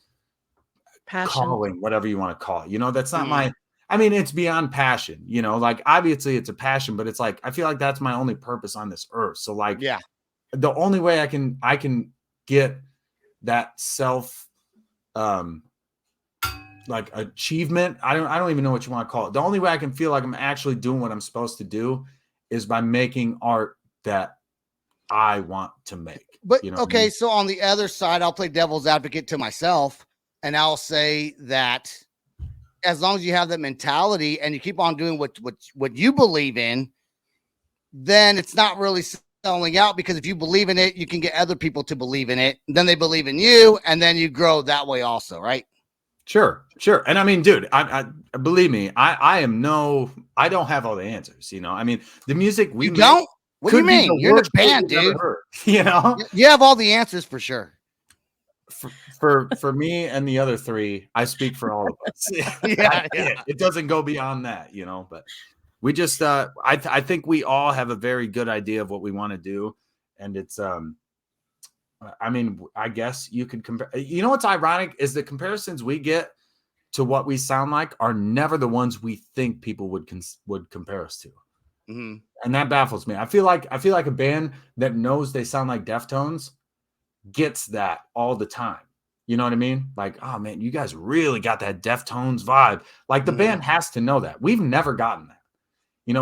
passion, calling, whatever you want to call it. That's not it's beyond passion, like obviously it's a passion, but it's like, I feel like that's my only purpose on this earth. So like, the only way I can get that self, like achievement. I don't even know what you want to call it. The only way I can feel like I'm actually doing what I'm supposed to do is by making art that I want to make. But okay, so on the other side, I'll play devil's advocate to myself, and I'll say that as long as you have that mentality and you keep on doing what you believe in, then it's not really selling out, because if you believe in it, you can get other people to believe in it. Then they believe in you, and then you grow that way also, right? Sure. And I mean, dude, I believe me, I don't have all the answers. The music we don't. What do you mean? You're in a band, dude. You have all the answers for sure. For me and the other 3, I speak for all of us. It doesn't go beyond that, but we just I think we all have a very good idea of what we want to do. And it's I guess you could compare. What's ironic is the comparisons we get to what we sound like are never the ones we think people would compare us to. Mm-hmm. And that baffles me. I feel like a band that knows they sound like Deftones gets that all the time. You know what I mean? Like, oh man, you guys really got that Deftones vibe. Like the band has to know that. We've never gotten that.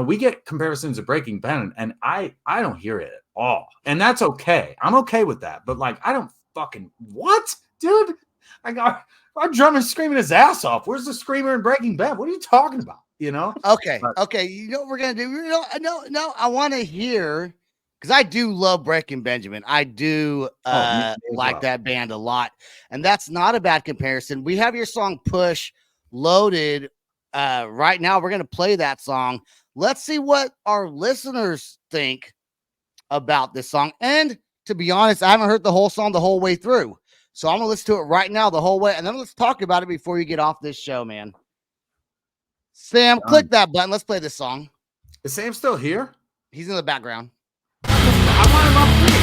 We get comparisons of Breaking Benjamin, and I don't hear it at all. And that's okay. I'm okay with that. But like, I don't fucking what, dude? I got our drummer screaming his ass off. Where's the screamer in Breaking Bad? What are you talking about? Okay. You know what we're gonna do? No. I want to hear, because I do love Breaking Benjamin. I do like that band a lot, and that's not a bad comparison. We have your song "Push" loaded right now. We're gonna play that song. Let's see what our listeners think about this song. And to be honest, I haven't heard the whole song the whole way through, so I'm gonna listen to it right now the whole way, and then let's talk about it before you get off this show, man. Sam, click that button. Let's play this song. Is Sam still here? He's in the background. I want him up here.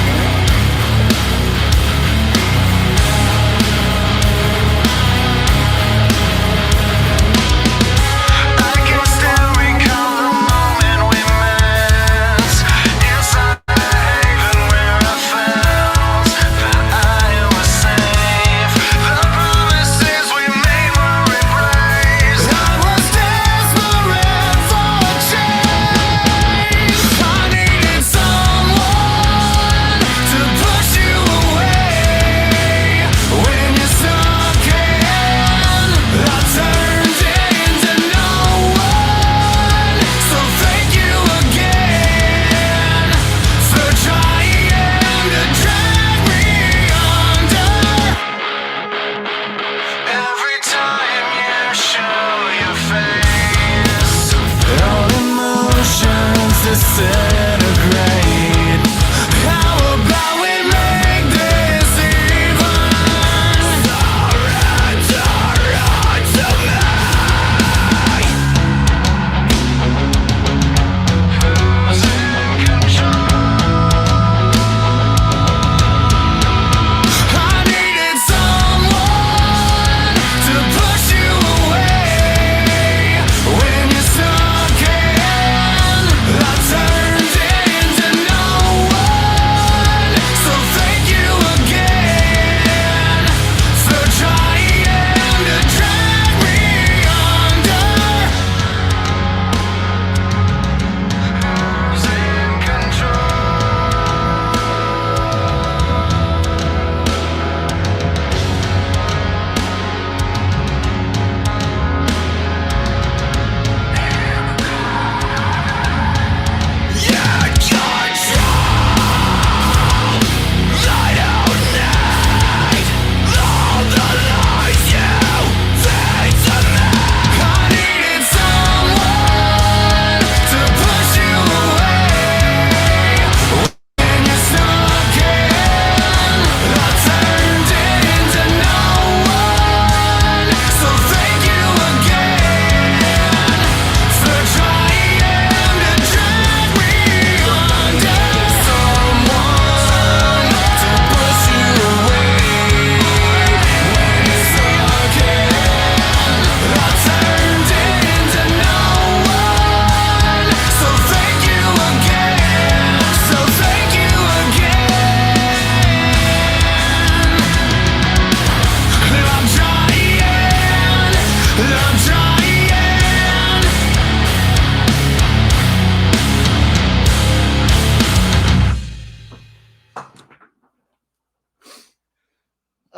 I needed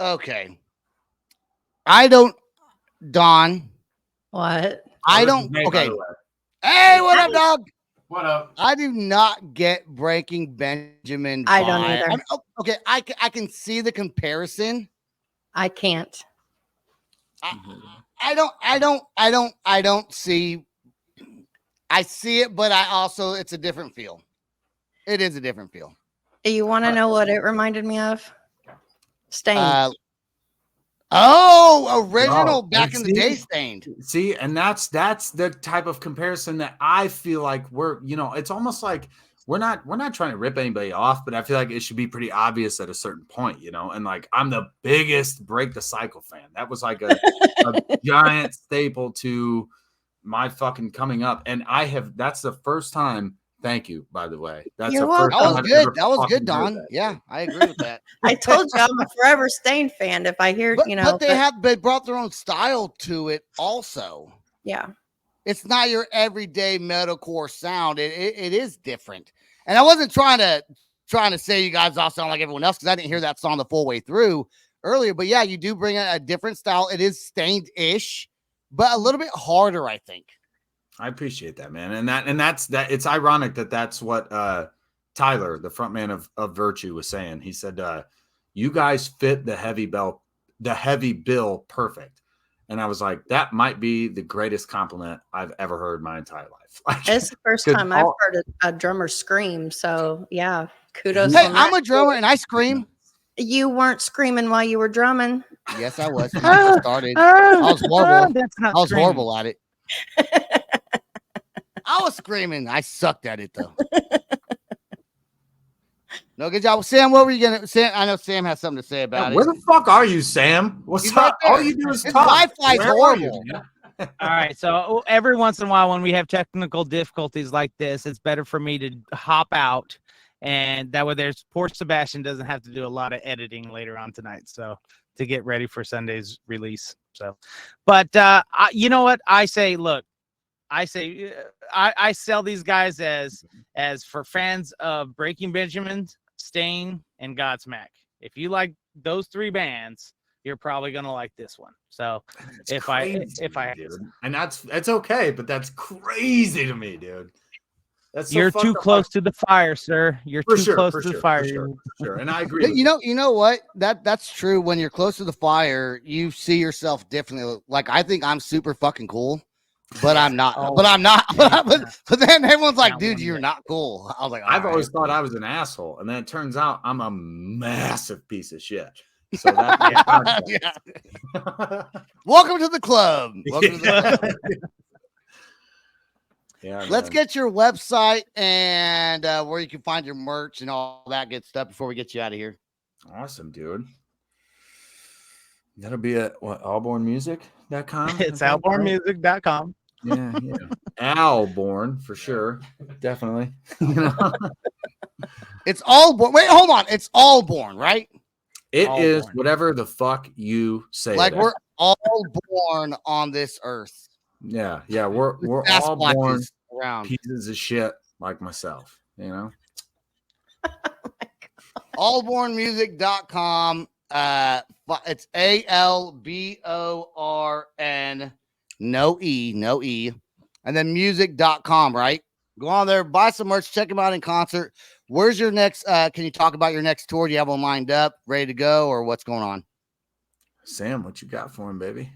Okay. I don't, Don. What? I this is don't. Nate, by Okay. the way. Hey, what up, dog? What up? I do not get Breaking Benjamin. I don't vibe. either. Okay, I can see the comparison. I can't. I don't see. I see it, but I also it's a different feel. It is a different feel. You want to know what it reminded me of? Stained. Original No, back in the day, see? Stained. See, and that's the type of comparison that I feel like it's almost like we're not trying to rip anybody off, but I feel like it should be pretty obvious at a certain point, and like I'm the biggest Break the Cycle fan. That was like a giant staple to my fucking coming up. And that's the first time. Thank you, by the way. That's You're the first That time was I've good. ever That was fucking good, heard Don. that. Yeah, I agree with that. I told you I'm a forever Stained fan. If I hear, But they brought their own style to it also. yeah. It's not your everyday metalcore sound. It is different. And I wasn't trying to say you guys all sound like everyone else because I didn't hear that song the full way through earlier. But yeah, you do bring a different style. It is Stained-ish, but a little bit harder, I think. I appreciate that, man. And that's it's ironic that that's what Tyler, the frontman of Virtue, was saying. He said, you guys fit the heavy bill perfect. And I was like, that might be the greatest compliment I've ever heard my entire life. Like, It's the first time I've heard a drummer scream. So yeah, kudos. Hey, on I'm that. a drummer and I scream. You weren't screaming while you were drumming. Yes, I was when I first started. I was horrible. That's not I was screaming. horrible at it. I was screaming. I sucked at it though. No, good job, Sam. What were you gonna? Sam, I know Sam has something to say about where it. the fuck are you, Sam? What's He's up? right there. All you do is His talk. Wi-Fi's Where are horrible. you, man? All right. So every once in a while, when we have technical difficulties like this, it's better for me to hop out, and that way there's poor Sebastian doesn't have to do a lot of editing later on tonight. So to get ready for Sunday's release. So, but you know what I say? Look, I say I sell these guys as for fans of Breaking Benjamin, Stain, and Godsmack. If you like those three bands, you're probably gonna like this one. So It's if crazy, I dude. And that's okay, but that's crazy to me, dude. That's so you're fucked too up. close to the fire, sir. You're For too sure, close for to the sure, fire. for sure. And I agree. You know what? That's true. When you're close to the fire, you see yourself differently. Like I think I'm super fucking cool, but I'm not. Oh, but I'm not. yeah. But then everyone's like, Not "Dude, one you're bit. not cool." I was like, I've "All always right." thought I was an asshole, and then it turns out I'm a massive piece of shit. So that's Yeah. Welcome to the club. Welcome to the club. Yeah, Let's man. get your website and where you can find your merch and all that good stuff before we get you out of here. Awesome, dude. That'll be at what, albornmusic.com? It's albornmusic.com. Yeah. Alborn for sure. Definitely. You know? It's Alborn. Wait, hold on. It's Alborn, right? It is Alborn. whatever the fuck you say. Like it we're is. all born on this earth. Yeah. We're Sasquatches all born around. pieces of shit like myself, you know? Albornmusic.com. It's ALBORN. No E. And then music.com, right? Go on there, buy some merch, check them out in concert. Where's your next? Can you talk about your next tour? Do you have one lined up, ready to go, or what's going on? Sam, what you got for him, baby?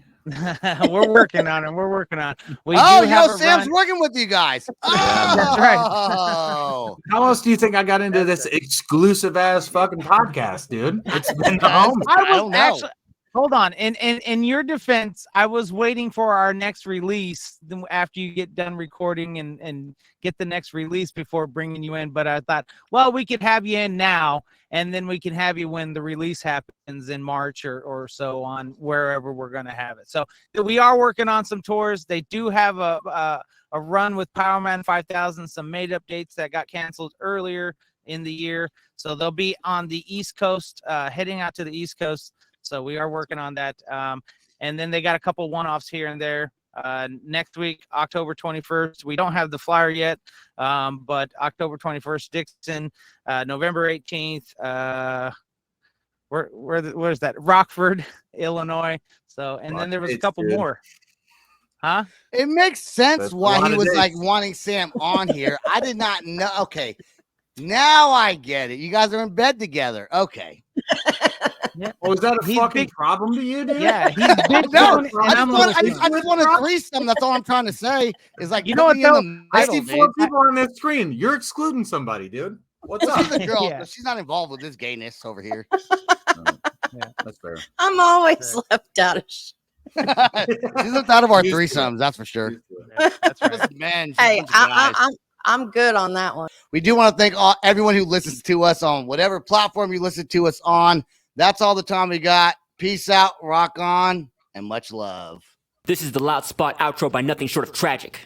We're working on it. We're working on it. We Oh, do have a Sam's run. working with you guys. That's right. Oh, How else do you think I got into this exclusive ass fucking podcast, dude? It's been the home. I I was don't know. actually hold on. In your defense, I was waiting for our next release after you get done recording and get the next release before bringing you in. But I thought, well, we could have you in now, and then we can have you when the release happens in March or so on wherever we're going to have it. So we are working on some tours. They do have a run with Powerman 5000, some made up dates that got canceled earlier in the year. So they'll be on the East Coast, heading out to the East Coast. So we are working on that. And then they got a couple one-offs here and there. Next week, October 21st. We don't have the flyer yet, but October 21st, Dixon. November 18th, we're where's that? Rockford, Illinois. So, and then there was a couple more. Huh? It makes sense That's a why lot he of was like dates. wanting Sam on here. I did not know. Okay. Now I get it. You guys are in bed together. Okay. Yeah. Oh, is that a He's fucking big- problem to you, dude? Yeah, he's big No, bone, and I'm I little just Sam. want a threesome. That's all I'm trying to say. Is like, You know put what, me in though? the I middle, see dude. 4 people on this screen. You're excluding somebody, dude. What's Well, up? she's a girl. Yeah. But she's not involved with this gayness over here. Yeah. That's fair. I'm always left out of shit. She's left out of our Used to threesomes. That's for sure. That's right. Just men. she's a Hey, bunch of guys. I'm good on that one. We do want to thank everyone who listens to us on whatever platform you listen to us on. That's all the time we got. Peace out, rock on, and much love. This is the Loud Spot outro by Nothing Short of Tragic.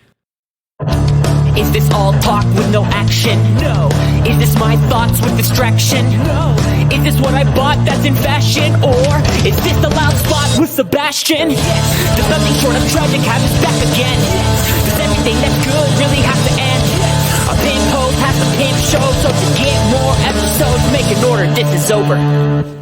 Is this all talk with no action? No. Is this my thoughts with distraction? No. Is this what I bought that's in fashion? Or is this the Loud Spot with Sebastian? Yes. Does Nothing Short of Tragic have his back again? Yes. Does everything that's good really have to end? Yes. A pimp host has a pimp show, so to get more episodes, make an order, this is over.